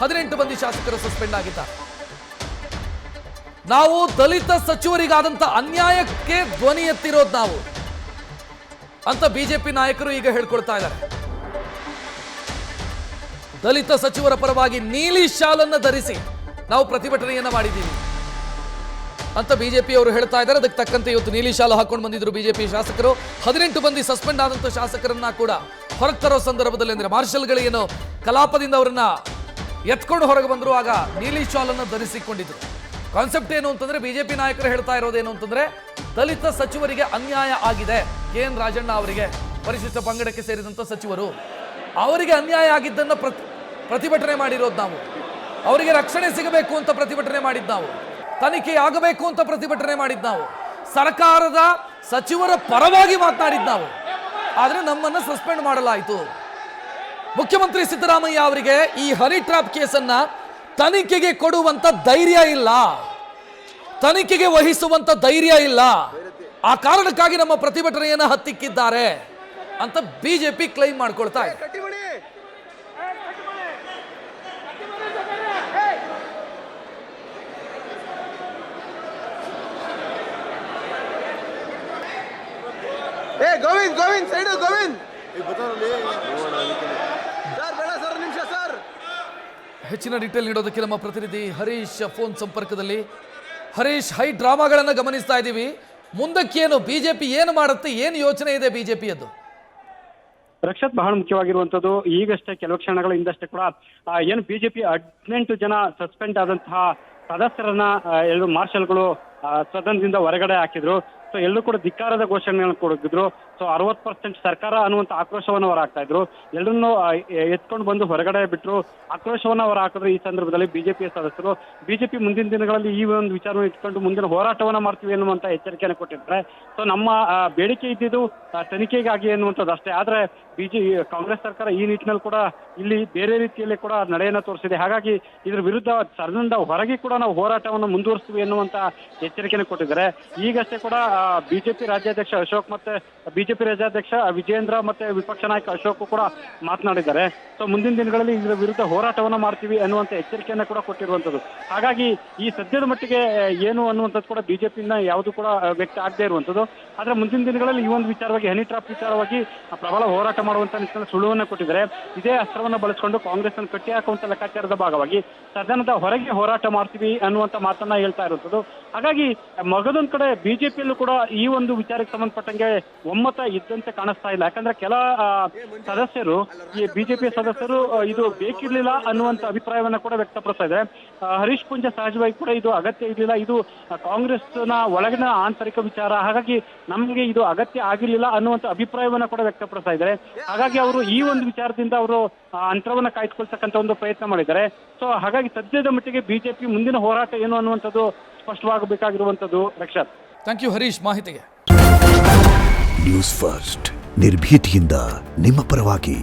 18 ಮಂದಿ ಶಾಸಕರು ಸಸ್ಪೆಂಡ್ ಆಗಿದ್ದಾರೆ. ನಾವು ದಲಿತ ಸಚಿವರಿಗಾದಂತ ಅನ್ಯಾಯಕ್ಕೆ ಧ್ವನಿ ಎತ್ತಿರೋದು ನಾವು ಅಂತ ಬಿಜೆಪಿ ನಾಯಕರು ಈಗ ಹೇಳ್ಕೊಳ್ತಾ ಇದ್ದಾರೆ. ದಲಿತ ಸಚಿವರ ಪರವಾಗಿ ನೀಲಿ ಶಾಲನ್ನು ಧರಿಸಿ ನಾವು ಪ್ರತಿಭಟನೆಯನ್ನ ಮಾಡಿದ್ದೀವಿ ಅಂತ ಬಿಜೆಪಿ ಅವರು ಹೇಳ್ತಾ ಇದ್ದಾರೆ. ಅದಕ್ಕೆ ತಕ್ಕಂತೆ ಇವತ್ತು ನೀಲಿ ಶಾಲು ಹಾಕೊಂಡು ಬಂದಿದ್ರು ಬಿಜೆಪಿ ಶಾಸಕರು. 18 ಮಂದಿ ಸಸ್ಪೆಂಡ್ ಆದಂತ ಶಾಸಕರನ್ನ ಕೂಡ ಹೊರಗೆ ತರೋ ಸಂದರ್ಭದಲ್ಲಿ ಅಂದ್ರೆ ಮಾರ್ಷಲ್ಗಳು ಏನು ಕಲಾಪದಿಂದ ಅವರನ್ನ ಎತ್ಕೊಂಡು ಹೊರಗೆ ಬಂದ್ರು, ಆಗ ನೀಲಿ ಶಾಲನ್ನು ಧರಿಸಿಕೊಂಡಿದ್ರು. ಕಾನ್ಸೆಪ್ಟ್ ಏನು ಅಂತಂದ್ರೆ ಬಿಜೆಪಿ ನಾಯಕರು ಹೇಳ್ತಾ ಇರೋದೇನು ಅಂತಂದ್ರೆ ದಲಿತ ಸಚಿವರಿಗೆ ಅನ್ಯಾಯ ಆಗಿದೆ. KN ರಾಜಣ್ಣ ಅವರಿಗೆ, ಪರಿಶಿಷ್ಟ ಪಂಗಡಕ್ಕೆ ಸೇರಿದಂತ ಸಚಿವರು, ಅವರಿಗೆ ಅನ್ಯಾಯ ಆಗಿದ್ದನ್ನು ಪ್ರತಿಭಟನೆ ಮಾಡಿರೋದು ನಾವು. ಅವರಿಗೆ ರಕ್ಷಣೆ ಸಿಗಬೇಕು ಅಂತ ಪ್ರತಿಭಟನೆ ಮಾಡಿದ್ದು ನಾವು. ತನಿಖೆ ಆಗಬೇಕು ಅಂತ ಪ್ರತಿಭಟನೆ ಮಾಡಿದ್ದು ನಾವು. ಸರ್ಕಾರದ ಸಚಿವರ ಪರವಾಗಿ ಮಾತನಾಡಿದ್ದು ನಾವು. ಆದರೆ ನಮ್ಮನ್ನು ಸಸ್ಪೆಂಡ್ ಮಾಡಲಾಯಿತು. ಮುಖ್ಯಮಂತ್ರಿ ಸಿದ್ದರಾಮಯ್ಯ ಅವರಿಗೆ ಈ ಹನಿ ಟ್ರಾಪ್ ಕೇಸನ್ನ ತನಿಖೆಗೆ ಕೊಡುವಂತ ಧೈರ್ಯ ಇಲ್ಲ, ತನಿಖೆಗೆ ವಹಿಸುವಂತ ಧೈರ್ಯ ಇಲ್ಲ. ಆ ಕಾರಣಕ್ಕಾಗಿ ನಮ್ಮ ಪ್ರತಿಭಟನೆಯನ್ನ ಹತ್ತಿಕ್ಕಿದ್ದಾರೆ ಅಂತ ಬಿಜೆಪಿ ಕ್ಲೈಮ್ ಮಾಡ್ಕೊಳ್ತಾ ಇದೆ. ಗೋವಿಂದ್ ಗೋವಿಂದ್ ಸೈಡ್ ಗೋವಿಂದ್ ನಿಮಿಷ ಸರ್. ಹೆಚ್ಚಿನ ಡೀಟೇಲ್ ನೀಡೋದಕ್ಕೆ ನಮ್ಮ ಪ್ರತಿನಿಧಿ ಹರೀಶ್ ಫೋನ್ ಸಂಪರ್ಕದಲ್ಲಿ. ಹರೀಶ್, ಹೈ ಡ್ರಾಮಾಗಳನ್ನು ಗಮನಿಸ್ತಾ ಇದ್ದೀವಿ. ಮುಂದಕ್ಕೇನು ಬಿಜೆಪಿ ಏನು ಮಾಡುತ್ತೆ, ಏನು ಯೋಚನೆ ಇದೆ ಬಿಜೆಪಿಯದ್ದು? ರಕ್ಷತ್, ಬಹಳ ಮುಖ್ಯವಾಗಿರುವಂತದ್ದು ಈಗಷ್ಟೇ ಕೆಲವು ಕ್ಷಣಗಳ ಹಿಂದಷ್ಟೇ ಕೂಡ ಏನು ಬಿಜೆಪಿ 18 ಜನ ಸಸ್ಪೆಂಡ್ ಆದಂತಹ ಸದಸ್ಯರನ್ನ ಎರಡು ಮಾರ್ಷಲ್ಗಳು ಸದನದಿಂದ ಹೊರಗಡೆ ಹಾಕಿದ್ರು. ಸೊ ಎಲ್ಲರೂ ಕೂಡ ಧಿಕ್ಕಾರದ ಘೋಷಣೆಗಳನ್ನು ಕೊಡಿದ್ರು. ಸೊ 60% ಸರ್ಕಾರ ಅನ್ನುವಂಥ ಆಕ್ರೋಶವನ್ನು ಹೊರಹಾಕ್ತಾ ಇದ್ರು. ಎಲ್ಲರನ್ನೂ ಎತ್ಕೊಂಡು ಬಂದು ಹೊರಗಡೆ ಬಿಟ್ಟರು, ಆಕ್ರೋಶವನ್ನು ಹೊರಹಾಕಿದ್ರು. ಈ ಸಂದರ್ಭದಲ್ಲಿ ಬಿಜೆಪಿಯ ಸದಸ್ಯರು ಬಿಜೆಪಿ ಮುಂದಿನ ದಿನಗಳಲ್ಲಿ ಈ ಒಂದು ವಿಚಾರವನ್ನು ಇಟ್ಕೊಂಡು ಮುಂದಿನ ಹೋರಾಟವನ್ನ ಮಾಡ್ತೀವಿ ಎನ್ನುವಂತ ಎಚ್ಚರಿಕೆಯನ್ನು ಕೊಟ್ಟಿರ್ತಾರೆ. ಸೊ ನಮ್ಮ ಬೇಡಿಕೆ ಇದ್ದಿದ್ದು ತನಿಖೆಗಾಗಿ ಎನ್ನುವಂಥದ್ದು ಅಷ್ಟೇ. ಆದ್ರೆ ಕಾಂಗ್ರೆಸ್ ಸರ್ಕಾರ ಈ ನಿಟ್ಟಿನಲ್ಲಿ ಕೂಡ ಇಲ್ಲಿ ಬೇರೆ ರೀತಿಯಲ್ಲಿ ಕೂಡ ನಡೆಯನ್ನ ತೋರಿಸಿದೆ. ಹಾಗಾಗಿ ಇದ್ರ ವಿರುದ್ಧ ಸದನದ ಹೊರಗೆ ಕೂಡ ನಾವು ಹೋರಾಟವನ್ನು ಮುಂದುವರಿಸ್ತೀವಿ ಎನ್ನುವಂತ ಎಚ್ಚರಿಕೆಯನ್ನು ಕೊಟ್ಟಿದ್ದಾರೆ. ಈಗಷ್ಟೇ ಕೂಡ ಬಿಜೆಪಿ ರಾಜ್ಯಾಧ್ಯಕ್ಷ ಅಶೋಕ್ ಮತ್ತೆ ಬಿಜೆಪಿ ರಾಜ್ಯಾಧ್ಯಕ್ಷ ವಿಜೇಂದ್ರ ಮತ್ತೆ ವಿಪಕ್ಷ ನಾಯಕ ಅಶೋಕ್ ಕೂಡ ಮಾತನಾಡಿದ್ದಾರೆ. ಸೊ ಮುಂದಿನ ದಿನಗಳಲ್ಲಿ ಇದರ ವಿರುದ್ಧ ಹೋರಾಟವನ್ನು ಮಾಡ್ತೀವಿ ಅನ್ನುವಂತ ಎಚ್ಚರಿಕೆಯನ್ನ ಕೂಡ ಕೊಟ್ಟಿರುವಂತದ್ದು. ಹಾಗಾಗಿ ಈ ಸದ್ಯದ ಮಟ್ಟಿಗೆ ಏನು ಅನ್ನುವಂಥದ್ದು ಕೂಡ ಬಿಜೆಪಿಯಿಂದ ಯಾವುದು ಕೂಡ ವ್ಯಕ್ತ ಆಗದೆ ಇರುವಂತದ್ದು. ಆದ್ರೆ ಮುಂದಿನ ದಿನಗಳಲ್ಲಿ ಈ ಒಂದು ವಿಚಾರವಾಗಿ ಹನಿ ಟ್ರಾಪ್ ವಿಚಾರವಾಗಿ ಪ್ರಬಲ ಹೋರಾಟ ಮಾಡುವಂತ ನಿಟ್ಟಿನಲ್ಲಿ ಸುಳುವನ್ನ ಕೊಟ್ಟಿದ್ದಾರೆ. ಇದೇ ಅಸ್ತ್ರವನ್ನ ಬಳಸಿಕೊಂಡು ಕಾಂಗ್ರೆಸ್ ಅನ್ನು ಕಟ್ಟಿ ಹಾಕುವಂತ ಲೆಕ್ಕಾಚಾರದ ಭಾಗವಾಗಿ ಸದನದ ಹೊರಗೆ ಹೋರಾಟ ಮಾಡ್ತೀವಿ ಅನ್ನುವಂತ ಮಾತನ್ನ ಹೇಳ್ತಾ ಇರುವಂತದ್ದು. ಹಾಗಾಗಿ ಮಗದೊಂದ್ ಕಡೆ ಬಿಜೆಪಿಯಲ್ಲೂ ಕೂಡ ಈ ಒಂದು ವಿಚಾರಕ್ಕೆ ಸಂಬಂಧಪಟ್ಟಂಗೆ ಒಮ್ಮತ ಇದ್ದಂತೆ ಕಾಣಿಸ್ತಾ ಇಲ್ಲ. ಯಾಕಂದ್ರೆ ಕೆಲ ಸದಸ್ಯರು, ಈ ಬಿಜೆಪಿ ಸದಸ್ಯರು ಇದು ಬೇಕಿರ್ಲಿಲ್ಲ ಅನ್ನುವಂತ ಅಭಿಪ್ರಾಯವನ್ನ ಕೂಡ ವ್ಯಕ್ತಪಡಿಸ್ತಾ ಇದೆ. ಹರೀಶ್ ಪುಂಜ ಸಹಜವಾಗಿ ಕೂಡ ಇದು ಅಗತ್ಯ ಇರಲಿಲ್ಲ, ಇದು ಕಾಂಗ್ರೆಸ್ನ ಒಳಗಿನ ಆಂತರಿಕ ವಿಚಾರ, ಹಾಗಾಗಿ ನಮ್ಗೆ ಇದು ಅಗತ್ಯ ಆಗಿರ್ಲಿಲ್ಲ ಅನ್ನುವಂತ ಅಭಿಪ್ರಾಯವನ್ನ ಕೂಡ ವ್ಯಕ್ತಪಡಿಸ್ತಾ ಇದ್ದಾರೆ. ಹಾಗಾಗಿ ಅವರು ಈ ಒಂದು ವಿಚಾರದಿಂದ ಅವರು ಅಂತರವನ್ನ ಕಾಯ್ದುಕೊಳ್ತಕ್ಕಂಥ ಒಂದು ಪ್ರಯತ್ನ ಮಾಡಿದ್ದಾರೆ. ಸೊ ಹಾಗಾಗಿ ಸದ್ಯದ ಮಟ್ಟಿಗೆ ಬಿಜೆಪಿ ಮುಂದಿನ ಹೋರಾಟ ಏನು ಅನ್ನುವಂಥದ್ದು ಸ್ಪಷ್ಟವಾಗಬೇಕಾಗಿರುವಂತದ್ದು. ರಕ್ಷತ್, ಥ್ಯಾಂಕ್ ಯು ಹರೀಶ್ ಮಾಹಿತಿಗೆ. ನ್ಯೂಸ್ ಫಸ್ಟ್, ನಿರ್ಭೀತಿಯಿಂದ ನಿಮ್ಮ ಪರವಾಗಿ.